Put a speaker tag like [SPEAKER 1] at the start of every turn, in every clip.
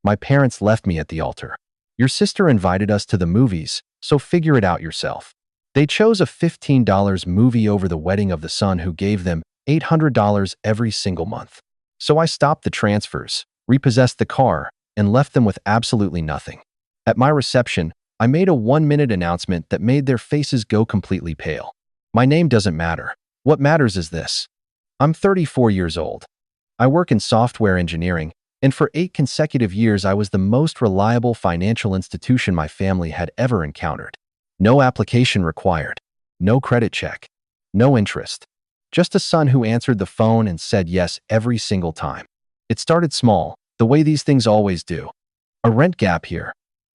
[SPEAKER 1] My parents left me at the altar. Your sister invited us to the movies, so figure it out yourself. They chose a $15 movie over the wedding of the son who gave them $800 every single month. So I stopped the transfers, repossessed the car, and left them with absolutely nothing. At my reception, I made a 1-minute announcement that made their faces go completely pale. My name doesn't matter. What matters is this. I'm 34 years old. I work in software engineering, and for 8 consecutive years I was the most reliable financial institution my family had ever encountered. No application required. No credit check. No interest. Just a son who answered the phone and said yes every single time. It started small, the way these things always do. A rent gap here.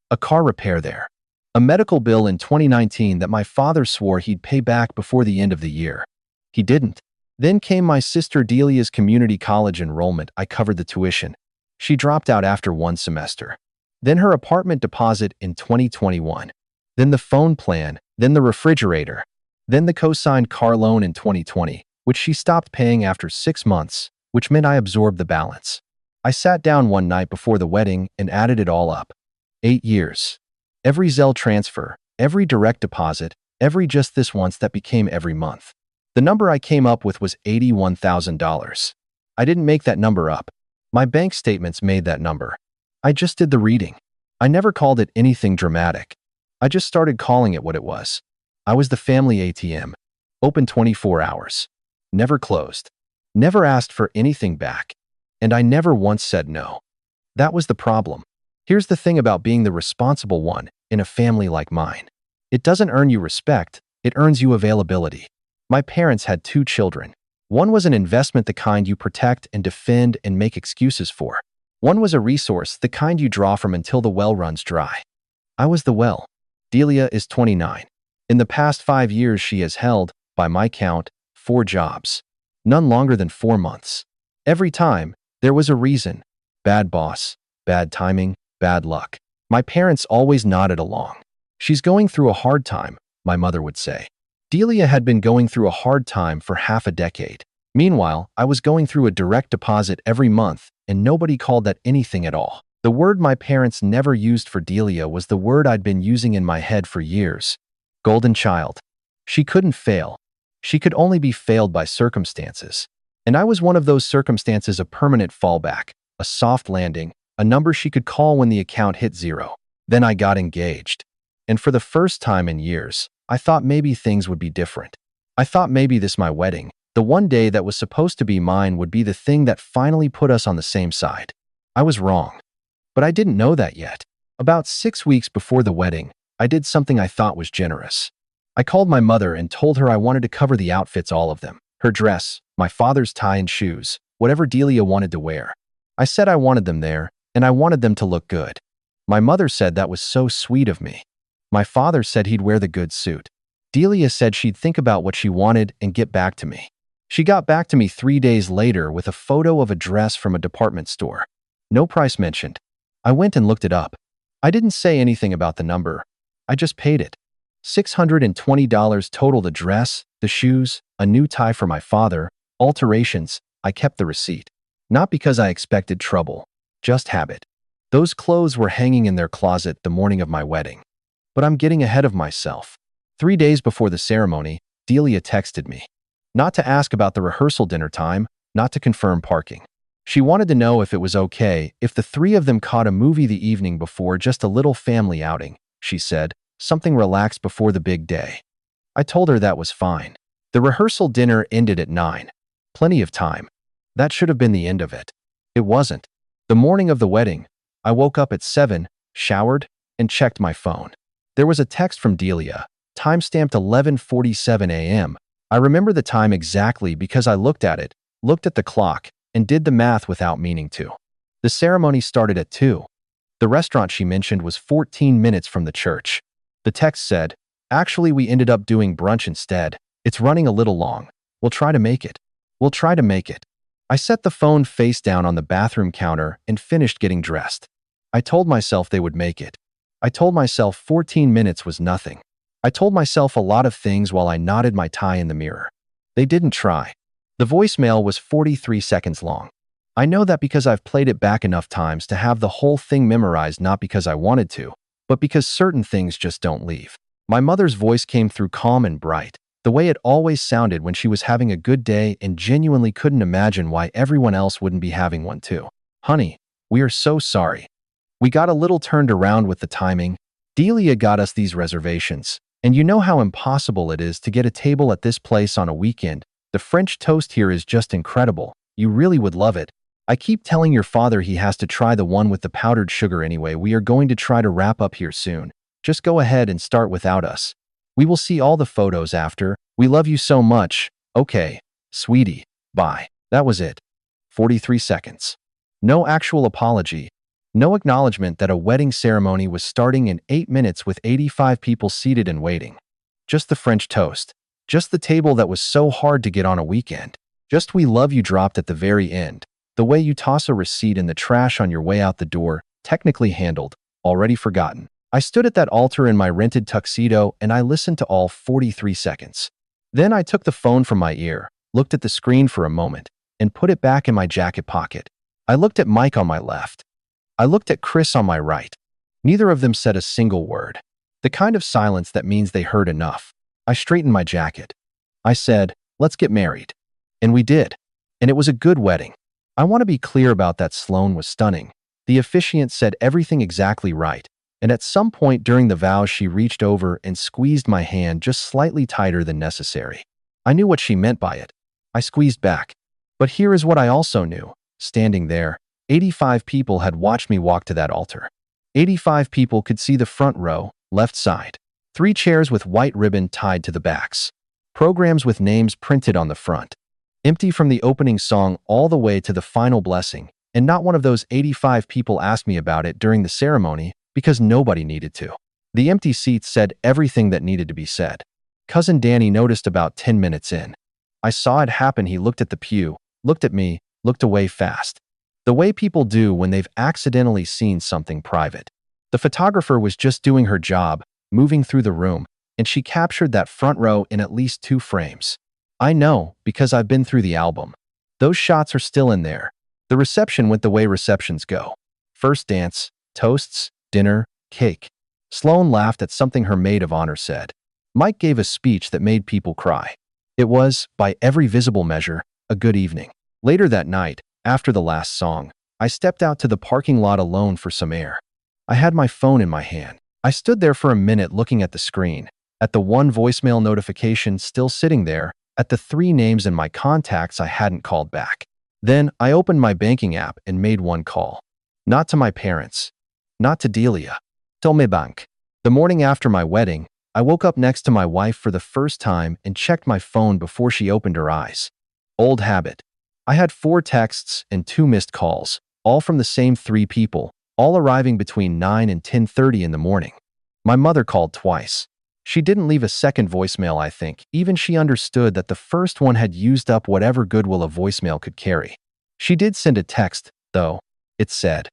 [SPEAKER 1] A car repair there. A medical bill in 2019 that my father swore he'd pay back before the end of the year. He didn't. Then came my sister Delia's community college enrollment. I covered the tuition. She dropped out after 1 semester. Then her apartment deposit in 2021. Then the phone plan. Then the refrigerator. Then the co-signed car loan in 2020, which she stopped paying after 6 months, which meant I absorbed the balance. I sat down one night before the wedding and added it all up. 8 years. Every Zelle transfer, every direct deposit, every just this once that became every month. The number I came up with was $81,000. I didn't make that number up. My bank statements made that number. I just did the reading. I never called it anything dramatic. I just started calling it what it was. I was the family ATM. Open 24 hours. Never closed. Never asked for anything back. And I never once said no. That was the problem. Here's the thing about being the responsible one in a family like mine. It doesn't earn you respect, it earns you availability. My parents had 2 children. One was an investment, the kind you protect and defend and make excuses for. One was a resource, the kind you draw from until the well runs dry. I was the well. Delia is 29. In the past 5 years, she has held, by my count, 4 jobs. None longer than 4 months. Every time, there was a reason. Bad boss, bad timing, bad luck. My parents always nodded along. She's going through a hard time, my mother would say. Delia had been going through a hard time for half a decade. Meanwhile, I was going through a direct deposit every month, and nobody called that anything at all. The word my parents never used for Delia was the word I'd been using in my head for years. Golden child. She couldn't fail. She could only be failed by circumstances. And I was one of those circumstances, a permanent fallback, a soft landing, a number she could call when the account hit 0. Then I got engaged. And for the first time in years, I thought maybe things would be different. I thought maybe this, my wedding, the one day that was supposed to be mine, would be the thing that finally put us on the same side. I was wrong. But I didn't know that yet. About 6 weeks before the wedding, I did something I thought was generous. I called my mother and told her I wanted to cover the outfits, all of them. Her dress, my father's tie and shoes, whatever Delia wanted to wear. I said I wanted them there, and I wanted them to look good. My mother said that was so sweet of me. My father said he'd wear the good suit. Delia said she'd think about what she wanted and get back to me. She got back to me 3 days later with a photo of a dress from a department store. No price mentioned. I went and looked it up. I didn't say anything about the number. I just paid it. $620 total: the dress, the shoes, a new tie for my father, alterations. I kept the receipt. Not because I expected trouble, just habit. Those clothes were hanging in their closet the morning of my wedding. But I'm getting ahead of myself. 3 days before the ceremony, Delia texted me. Not to ask about the rehearsal dinner time, not to confirm parking. She wanted to know if it was okay if the 3 of them caught a movie the evening before, just a little family outing, she said, something relaxed before the big day. I told her that was fine. The rehearsal dinner ended at 9. Plenty of time. That should have been the end of it. It wasn't. The morning of the wedding, I woke up at 7, showered, and checked my phone. There was a text from Delia, timestamped 11:47 a.m. I remember the time exactly because I looked at it, looked at the clock, and did the math without meaning to. The ceremony started at 2. The restaurant she mentioned was 14 minutes from the church. The text said, "Actually, we ended up doing brunch instead. It's running a little long. We'll try to make it. We'll try to make it." I set the phone face down on the bathroom counter and finished getting dressed. I told myself they would make it. I told myself 14 minutes was nothing. I told myself a lot of things while I knotted my tie in the mirror. They didn't try. The voicemail was 43 seconds long. I know that because I've played it back enough times to have the whole thing memorized, not because I wanted to, but because certain things just don't leave. My mother's voice came through calm and bright, the way it always sounded when she was having a good day and genuinely couldn't imagine why everyone else wouldn't be having one too. Honey, we are so sorry. We got a little turned around with the timing. Delia got us these reservations, and you know how impossible it is to get a table at this place on a weekend. The French toast here is just incredible. You really would love it. I keep telling your father he has to try the one with the powdered sugar anyway. We are going to try to wrap up here soon. Just go ahead and start without us. We will see all the photos after. We love you so much. Okay, sweetie, bye. That was it. 43 seconds. No actual apology. No acknowledgement that a wedding ceremony was starting in 8 minutes with 85 people seated and waiting. Just the French toast. Just the table that was so hard to get on a weekend. Just "we love you" dropped at the very end. The way you toss a receipt in the trash on your way out the door, technically handled, already forgotten. I stood at that altar in my rented tuxedo and I listened to all 43 seconds. Then I took the phone from my ear, looked at the screen for a moment, and put it back in my jacket pocket. I looked at Mike on my left. I looked at Chris on my right. Neither of them said a single word. The kind of silence that means they heard enough. I straightened my jacket. I said, "Let's get married." And we did. And it was a good wedding. I want to be clear about that. Sloan was stunning. The officiant said everything exactly right, and at some point during the vows she reached over and squeezed my hand just slightly tighter than necessary. I knew what she meant by it. I squeezed back. But here is what I also knew. Standing there, 85 people had watched me walk to that altar. 85 people could see the front row, left side. 3 chairs with white ribbon tied to the backs. Programs with names printed on the front. Empty from the opening song all the way to the final blessing, and not one of those 85 people asked me about it during the ceremony because nobody needed to. The empty seats said everything that needed to be said. Cousin Danny noticed about 10 minutes in. I saw it happen. He looked at the pew, looked at me, looked away fast. The way people do when they've accidentally seen something private. The photographer was just doing her job, moving through the room, and she captured that front row in at least 2 frames. I know, because I've been through the album. Those shots are still in there. The reception went the way receptions go. First dance, toasts, dinner, cake. Sloan laughed at something her maid of honor said. Mike gave a speech that made people cry. It was, by every visible measure, a good evening. Later that night, after the last song, I stepped out to the parking lot alone for some air. I had my phone in my hand. I stood there for a minute looking at the screen, at the 1 voicemail notification still sitting there, at the 3 names in my contacts I hadn't called back. Then I opened my banking app and made 1 call. Not to my parents. Not to Delia. To my bank. The morning after my wedding, I woke up next to my wife for the first time and checked my phone before she opened her eyes. Old habit. I had 4 texts and 2 missed calls, all from the same 3 people, all arriving between 9 and 10:30 in the morning. My mother called twice. She didn't leave a second voicemail, I think. Even she understood that the first one had used up whatever goodwill a voicemail could carry. She did send a text, though. It said,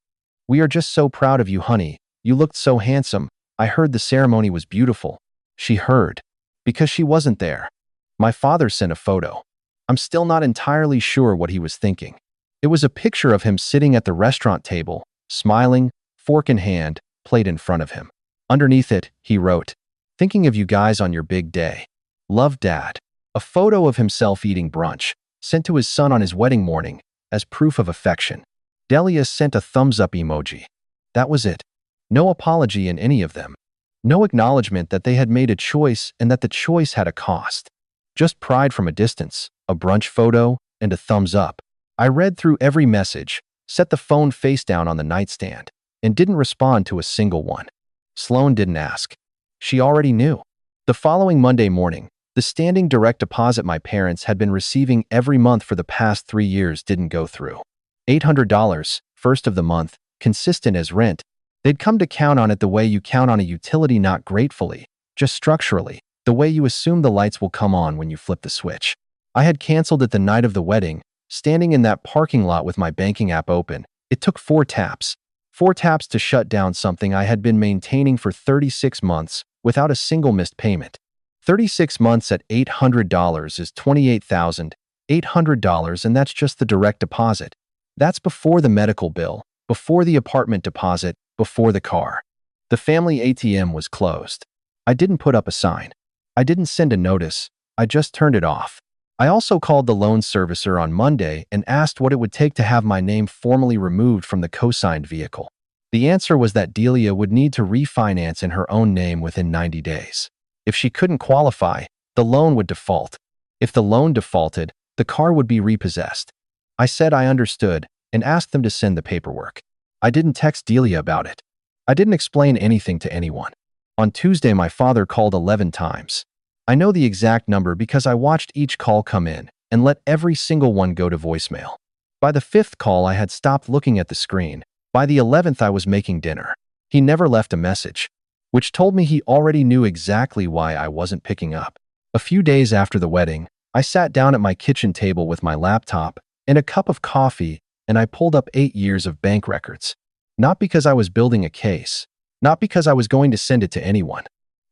[SPEAKER 1] "We are just so proud of you, honey. You looked so handsome. I heard the ceremony was beautiful." She heard, because she wasn't there. My father sent a photo. I'm still not entirely sure what he was thinking. It was a picture of him sitting at the restaurant table, smiling, fork in hand, plate in front of him. Underneath it, he wrote, "Thinking of you guys on your big day. Love, Dad." A photo of himself eating brunch, sent to his son on his wedding morning, as proof of affection. Delia sent a thumbs-up emoji. That was it. No apology in any of them. No acknowledgement that they had made a choice and that the choice had a cost. Just pride from a distance, a brunch photo, and a thumbs up. I read through every message, set the phone face down on the nightstand, and didn't respond to a single one. Sloan didn't ask. She already knew. The following Monday morning, the standing direct deposit my parents had been receiving every month for the past 3 years didn't go through. $800, first of the month, consistent as rent. They'd come to count on it the way you count on a utility, not gratefully, just structurally, the way you assume the lights will come on when you flip the switch. I had canceled it the night of the wedding, standing in that parking lot with my banking app open. It took 4 taps. 4 taps to shut down something I had been maintaining for 36 months without a single missed payment. 36 months at $800 is $28,800, and that's just the direct deposit. That's before the medical bill, before the apartment deposit, before the car. The family ATM was closed. I didn't put up a sign. I didn't send a notice. I just turned it off. I also called the loan servicer on Monday and asked what it would take to have my name formally removed from the co-signed vehicle. The answer was that Delia would need to refinance in her own name within 90 days. If she couldn't qualify, the loan would default. If the loan defaulted, the car would be repossessed. I said I understood and asked them to send the paperwork. I didn't text Delia about it. I didn't explain anything to anyone. On Tuesday, my father called 11 times. I know the exact number because I watched each call come in and let every single one go to voicemail. By the 5th call, I had stopped looking at the screen. By the 11th, I was making dinner. He never left a message, which told me he already knew exactly why I wasn't picking up. A few days after the wedding, I sat down at my kitchen table with my laptop and a cup of coffee, and I pulled up 8 years of bank records. Not because I was building a case, not because I was going to send it to anyone.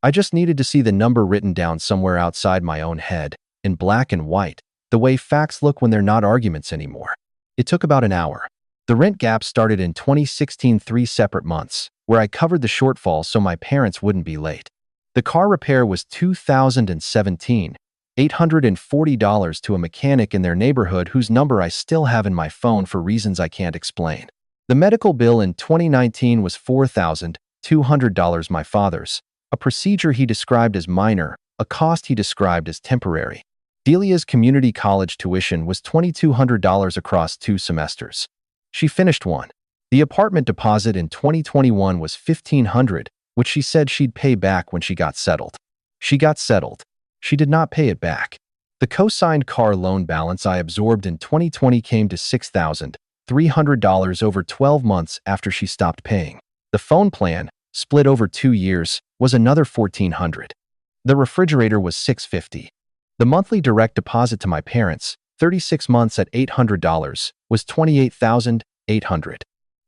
[SPEAKER 1] I just needed to see the number written down somewhere outside my own head, in black and white, the way facts look when they're not arguments anymore. It took about an hour. The rent gap started in 2016, 3 separate months, where I covered the shortfall so my parents wouldn't be late. The car repair was 2017, $840 to a mechanic in their neighborhood whose number I still have in my phone for reasons I can't explain. The medical bill in 2019 was $4,200, my father's, a procedure he described as minor, a cost he described as temporary. Delia's community college tuition was $2,200 across 2 semesters. She finished one. The apartment deposit in 2021 was $1,500, which she said she'd pay back when she got settled. She got settled. She did not pay it back. The co-signed car loan balance I absorbed in 2020 came to $6,300 over 12 months after she stopped paying. The phone plan, split over 2 years, was another $1,400. The refrigerator was $650. The monthly direct deposit to my parents, 36 months at $800, was $28,800.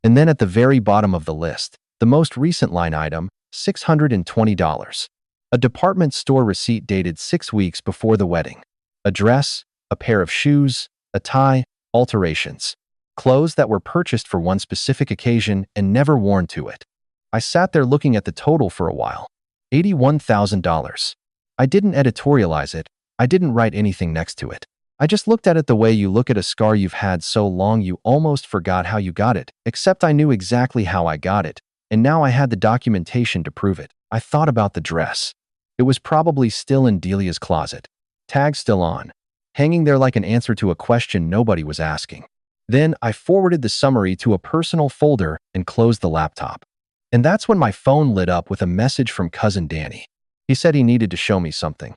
[SPEAKER 1] And then at the very bottom of the list, the most recent line item, $620. A department store receipt dated 6 weeks before the wedding. A dress, a pair of shoes, a tie, alterations. Clothes that were purchased for one specific occasion and never worn to it. I sat there looking at the total for a while. $81,000. I didn't editorialize it. I didn't write anything next to it. I just looked at it the way you look at a scar you've had so long you almost forgot how you got it, except I knew exactly how I got it, and now I had the documentation to prove it. I thought about the dress. It was probably still in Delia's closet. Tag still on, hanging there like an answer to a question nobody was asking. Then I forwarded the summary to a personal folder and closed the laptop. And that's when my phone lit up with a message from cousin Danny. He said he needed to show me something.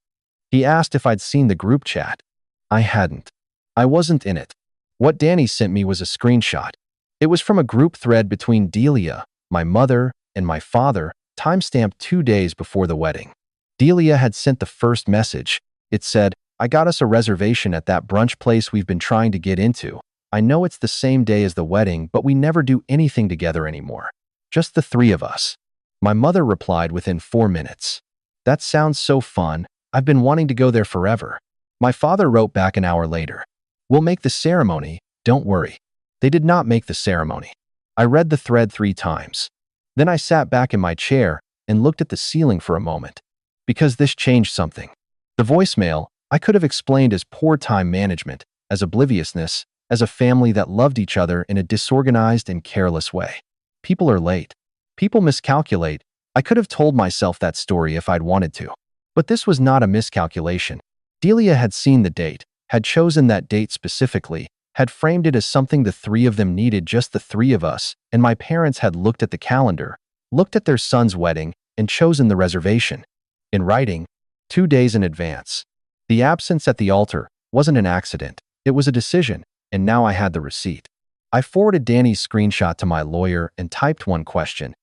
[SPEAKER 1] He asked if I'd seen the group chat. I hadn't. I wasn't in it. What Danny sent me was a screenshot. It was from a group thread between Delia, my mother, and my father, timestamped 2 days before the wedding. Delia had sent the first message. It said, "I got us a reservation at that brunch place we've been trying to get into. I know it's the same day as the wedding, but we never do anything together anymore. Just the 3 of us." My mother replied within 4 minutes. "That sounds so fun. I've been wanting to go there forever." My father wrote back an hour later. "We'll make the ceremony, don't worry." They did not make the ceremony. I read the thread 3 times. Then I sat back in my chair and looked at the ceiling for a moment. Because this changed something. The voicemail, I could have explained as poor time management, as obliviousness, as a family that loved each other in a disorganized and careless way. People are late. People miscalculate. I could have told myself that story if I'd wanted to. But this was not a miscalculation. Delia had seen the date, had chosen that date specifically, had framed it as something the 3 of them needed, just the 3 of us, and my parents had looked at the calendar, looked at their son's wedding, and chosen the reservation. In writing, 2 days in advance. The absence at the altar wasn't an accident. It was a decision, and now I had the receipt. I forwarded Danny's screenshot to my lawyer and typed one question.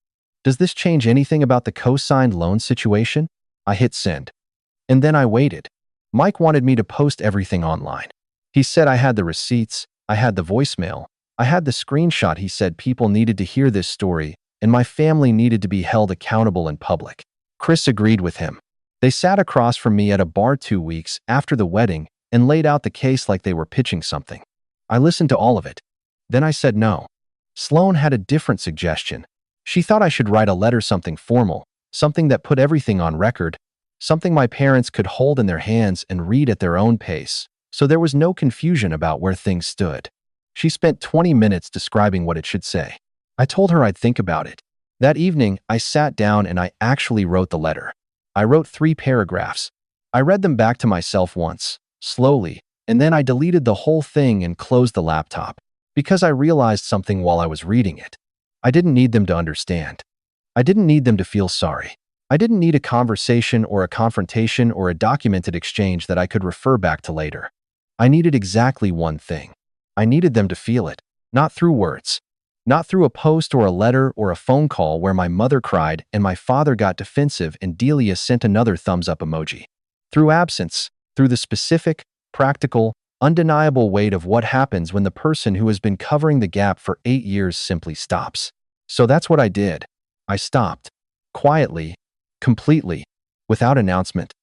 [SPEAKER 1] "Does this change anything about the co-signed loan situation?" I hit send. And then I waited. Mike wanted me to post everything online. He said I had the receipts, I had the voicemail, I had the screenshot. He said people needed to hear this story, and my family needed to be held accountable in public. Chris agreed with him. They sat across from me at a bar 2 weeks after the wedding and laid out the case like they were pitching something. I listened to all of it. Then I said no. Sloan had a different suggestion. She thought I should write a letter, something formal, something that put everything on record, something my parents could hold in their hands and read at their own pace, so there was no confusion about where things stood. She spent 20 minutes describing what it should say. I told her I'd think about it. That evening, I sat down and I actually wrote the letter. I wrote 3 paragraphs. I read them back to myself once, slowly, and then I deleted the whole thing and closed the laptop, because I realized something while I was reading it. I didn't need them to understand. I didn't need them to feel sorry. I didn't need a conversation or a confrontation or a documented exchange that I could refer back to later. I needed exactly one thing. I needed them to feel it, not through words, not through a post or a letter or a phone call where my mother cried and my father got defensive and Delia sent another thumbs up emoji. Through absence, through the specific, practical, undeniable weight of what happens when the person who has been covering the gap for 8 years simply stops. So that's what I did. I stopped. Quietly, completely, without announcement.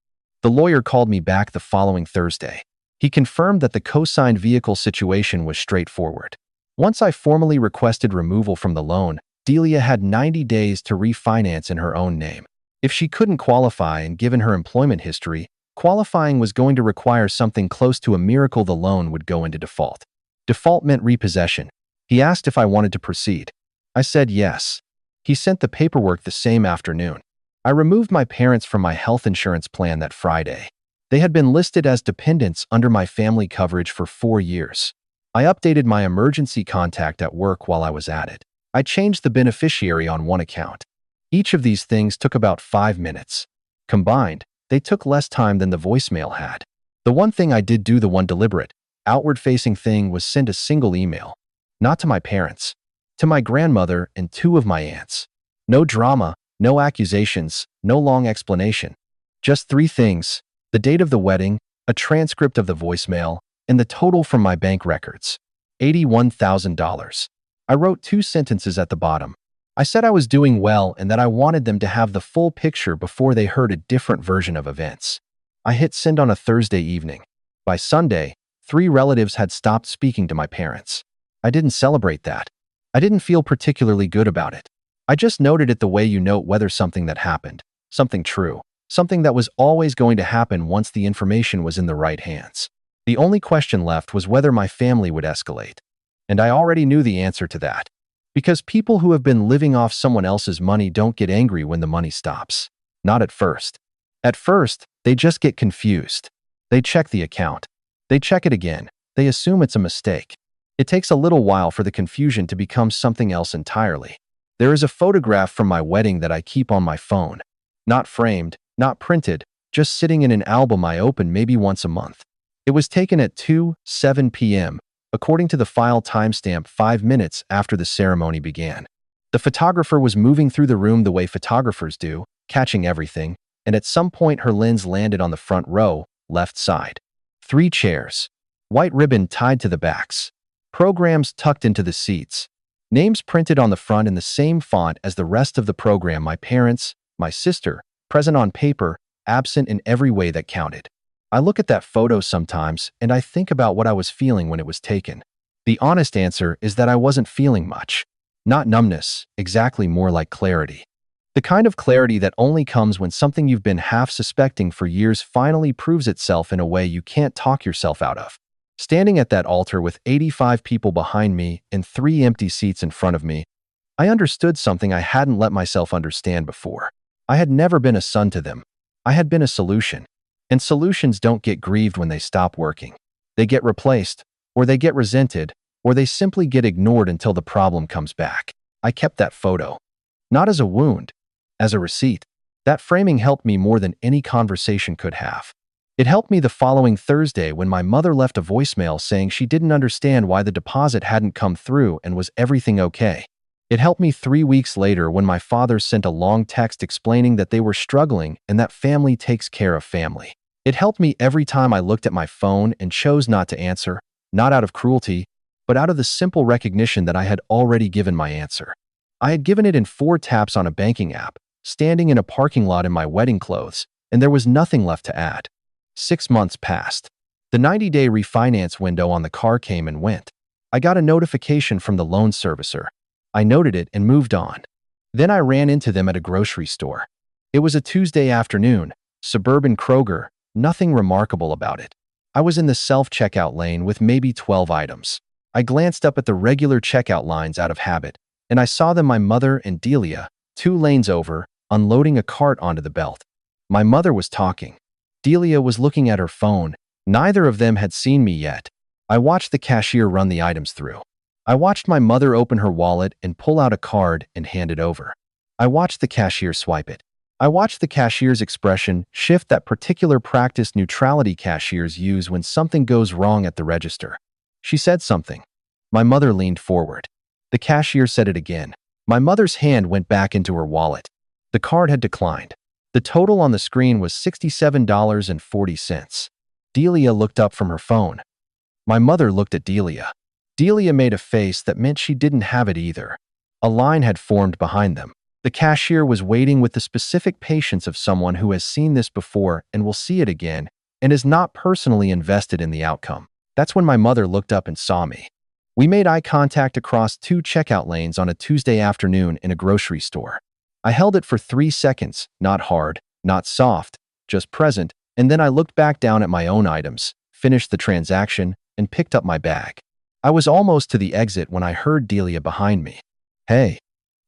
[SPEAKER 1] The lawyer called me back the following Thursday. He confirmed that the co-signed vehicle situation was straightforward. Once I formally requested removal from the loan, Delia had 90 days to refinance in her own name. If she couldn't qualify and given her employment history, qualifying was going to require something close to a miracle. The loan would go into default. Default meant repossession. He asked if I wanted to proceed. I said yes. He sent the paperwork the same afternoon. I removed my parents from my health insurance plan that Friday. They had been listed as dependents under my family coverage for 4 years. I updated my emergency contact at work while I was at it. I changed the beneficiary on one account. Each of these things took about 5 minutes. Combined, they took less time than the voicemail had. The one thing I did do, the one deliberate, outward-facing thing, was send a single email. Not to my parents. To my grandmother and 2 of my aunts. No drama, no accusations, no long explanation. Just 3 things: the date of the wedding, a transcript of the voicemail, and the total from my bank records. $81,000. I wrote 2 sentences at the bottom. I said I was doing well and that I wanted them to have the full picture before they heard a different version of events. I hit send on a Thursday evening. By Sunday, 3 relatives had stopped speaking to my parents. I didn't celebrate that. I didn't feel particularly good about it. I just noted it the way you note whether something that happened, something true, something that was always going to happen once the information was in the right hands. The only question left was whether my family would escalate. And I already knew the answer to that. Because people who have been living off someone else's money don't get angry when the money stops. Not at first. At first, they just get confused. They check the account. They check it again. They assume it's a mistake. It takes a little while for the confusion to become something else entirely. There is a photograph from my wedding that I keep on my phone. Not framed, not printed, just sitting in an album I open maybe once a month. It was taken at 2:07 p.m., according to the file timestamp 5 minutes after the ceremony began. The photographer was moving through the room the way photographers do, catching everything, and at some point her lens landed on the front row, left side. 3 chairs. White ribbon tied to the backs. Programs tucked into the seats. Names printed on the front in the same font as the rest of the program. My parents, my sister, present on paper, absent in every way that counted. I look at that photo sometimes and I think about what I was feeling when it was taken. The honest answer is that I wasn't feeling much. Not numbness, exactly, more like clarity. The kind of clarity that only comes when something you've been half suspecting for years finally proves itself in a way you can't talk yourself out of. Standing at that altar with 85 people behind me and 3 empty seats in front of me, I understood something I hadn't let myself understand before. I had never been a son to them. I had been a solution. And solutions don't get grieved when they stop working. They get replaced, or they get resented, or they simply get ignored until the problem comes back. I kept that photo. Not as a wound, as a receipt. That framing helped me more than any conversation could have. It helped me the following Thursday when my mother left a voicemail saying she didn't understand why the deposit hadn't come through and was everything okay. It helped me 3 weeks later when my father sent a long text explaining that they were struggling and that family takes care of family. It helped me every time I looked at my phone and chose not to answer, not out of cruelty, but out of the simple recognition that I had already given my answer. I had given it in 4 taps on a banking app, standing in a parking lot in my wedding clothes, and there was nothing left to add. 6 months passed. The 90-day refinance window on the car came and went. I got a notification from the loan servicer. I noted it and moved on. Then I ran into them at a grocery store. It was a Tuesday afternoon, suburban Kroger, nothing remarkable about it. I was in the self-checkout lane with maybe 12 items. I glanced up at the regular checkout lines out of habit, and I saw them, my mother and Delia, 2 lanes over, unloading a cart onto the belt. My mother was talking. Delia was looking at her phone. Neither of them had seen me yet. I watched the cashier run the items through. I watched my mother open her wallet and pull out a card and hand it over. I watched the cashier swipe it. I watched the cashier's expression shift, that particular practice neutrality cashiers use when something goes wrong at the register. She said something. My mother leaned forward. The cashier said it again. My mother's hand went back into her wallet. The card had declined. The total on the screen was $67.40. Delia looked up from her phone. My mother looked at Delia. Delia made a face that meant she didn't have it either. A line had formed behind them. The cashier was waiting with the specific patience of someone who has seen this before and will see it again and is not personally invested in the outcome. That's when my mother looked up and saw me. We made eye contact across 2 checkout lanes on a Tuesday afternoon in a grocery store. I held it for 3 seconds, not hard, not soft, just present, and then I looked back down at my own items, finished the transaction, and picked up my bag. I was almost to the exit when I heard Delia behind me. Hey.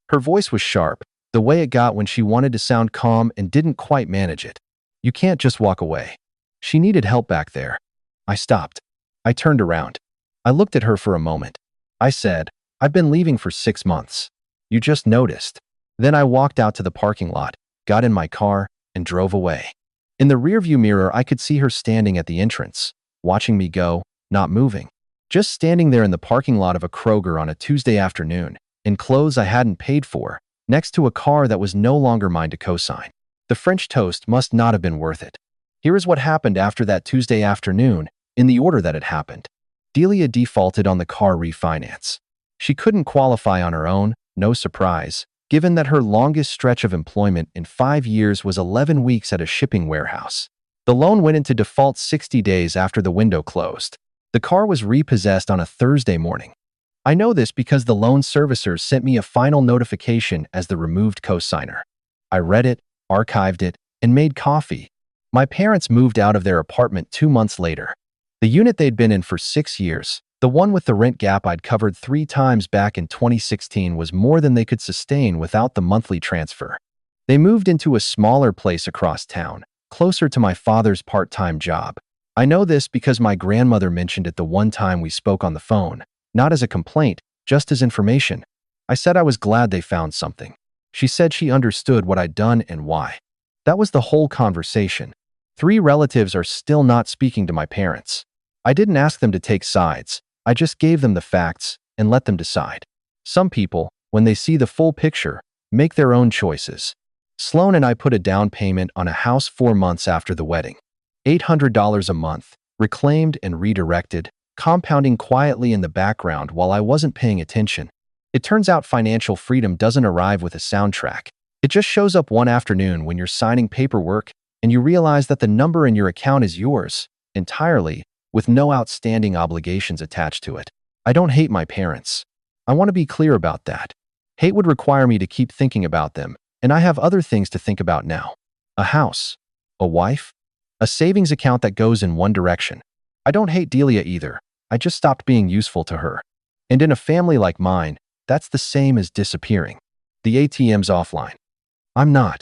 [SPEAKER 1] Her voice was sharp, the way it got when she wanted to sound calm and didn't quite manage it. You can't just walk away. She needed help back there. I stopped. I turned around. I looked at her for a moment. I said, I've been leaving for 6 months. You just noticed. Then I walked out to the parking lot, got in my car, and drove away. In the rearview mirror, I could see her standing at the entrance, watching me go, not moving. Just standing there in the parking lot of a Kroger on a Tuesday afternoon, in clothes I hadn't paid for, next to a car that was no longer mine to co-sign. The French toast must not have been worth it. Here is what happened after that Tuesday afternoon, in the order that it happened. Delia defaulted on the car refinance. She couldn't qualify on her own, no surprise, given that her longest stretch of employment in 5 years was 11 weeks at a shipping warehouse. The loan went into default 60 days after the window closed. The car was repossessed on a Thursday morning. I know this because the loan servicer sent me a final notification as the removed co-signer. I read it, archived it, and made coffee. My parents moved out of their apartment 2 months later. The unit they'd been in for 6 years, the one with the rent gap I'd covered 3 times back in 2016, was more than they could sustain without the monthly transfer. They moved into a smaller place across town, closer to my father's part-time job. I know this because my grandmother mentioned it the one time we spoke on the phone. Not as a complaint, just as information. I said I was glad they found something. She said she understood what I'd done and why. That was the whole conversation. 3 relatives are still not speaking to my parents. I didn't ask them to take sides. I just gave them the facts and let them decide. Some people, when they see the full picture, make their own choices. Sloan and I put a down payment on a house 4 months after the wedding. $800 a month, reclaimed and redirected, compounding quietly in the background while I wasn't paying attention. It turns out financial freedom doesn't arrive with a soundtrack. It just shows up one afternoon when you're signing paperwork and you realize that the number in your account is yours, entirely, with no outstanding obligations attached to it. I don't hate my parents. I want to be clear about that. Hate would require me to keep thinking about them, and I have other things to think about now. A house. A wife. A savings account that goes in one direction. I don't hate Delia either. I just stopped being useful to her. And in a family like mine, that's the same as disappearing. The ATM's offline. I'm not.